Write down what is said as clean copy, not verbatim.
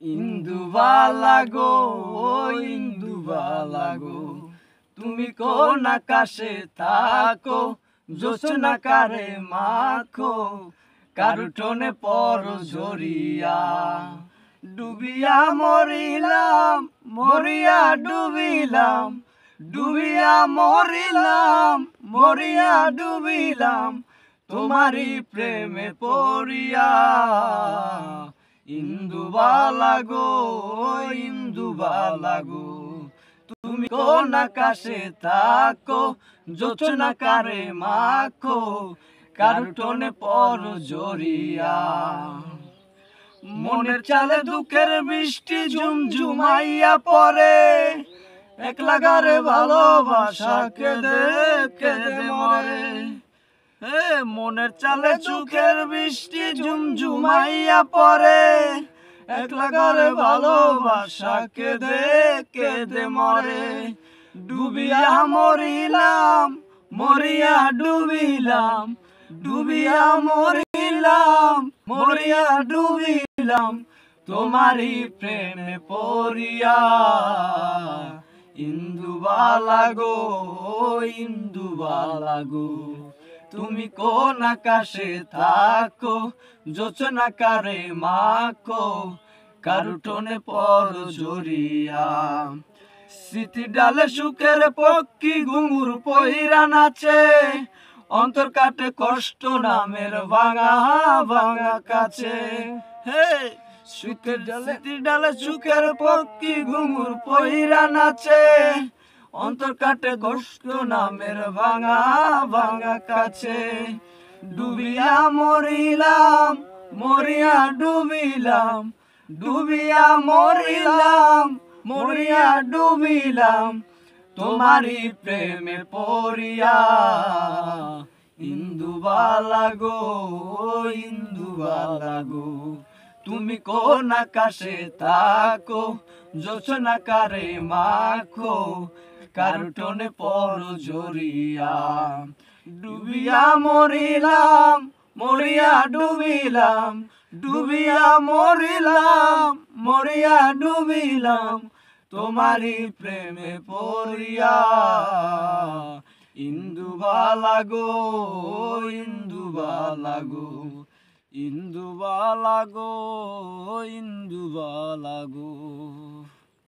ইন্দুবালা গো, ও ইন্দুবালা গো, তুমি কোন আকাশে থাকো, জোছনা কারে মাখো, কারুটনে পর ঝরিয়া। ডুবিয়া মরিলাম, মরিয়া ডুবিলাম, ডুবিয়া মরিলাম, মরিয়া ডুবিলাম, তোমারি প্রেমে পড়িয়া। ইন্দুবালা গো, ইন্দুবালা গো, তুমি কোন আকাশে থাকো, জোছনা কারে মাখো, কারুটনে পর ঝরিয়া। মনের চালে দুঃখের বৃষ্টি ঝুমঝুমাইয়া পড়ে, একলা গারে ভালোবাসা কেঁদে কেঁদে মরে। মনের চালে চোখের বৃষ্টি ঝুমঝুমাইয়া পড়ে, একলা গারে ভালোবাসা কেঁদে কেঁদে মরে। ডুবিয়া মরিলাম, মরিয়া ডুবিলাম, ডুবিয়া মরিলাম, মরিয়া ডুবিলাম, তোমারি প্রেমে পড়িয়া। ইন্দুবালা গো, ইন্দুবালা গো, তুমি কোন আকাশে থাকো, জোছনা কারে মাখো, কারুটনে পর ঝরিয়া। স্মৃতি ডালে সুখের পক্ষী ঘুঙুর পইরা নাচে, অন্তর কাটে কষ্ট নামের ভাঙা ভাঙা কাছে। স্মৃতি ডালে সুখের পক্ষী ঘুঙুর পইরা নাচে, অন্তর কাটে কষ্ট নামের ভাঙা ভাঙা কাছে। ডুবিয়া মরিলাম, মরিয়া ডুবিলাম, ডুবিয়া মরিলাম, মরিয়া ডুবিলাম, তোমারি প্রেমে পড়িয়া। ইন্দুবালা গো, ইন্দুবালা গো, তুমি কোন আকাশে থাকো, জোছনা কারে মাখো, কারুটনে পর ঝরিয়া। ডুবিয়া মরিলাম, মরিয়া ডুবিলাম, ডুবিয়া মরিলাম, মরিয়া ডুবিলাম, তোমারি প্রেমে পড়িয়া। ইন্দুবালা গো, ইন্দুবালা গো, ইন্দুবালা গো, ইন্দুবালা গো।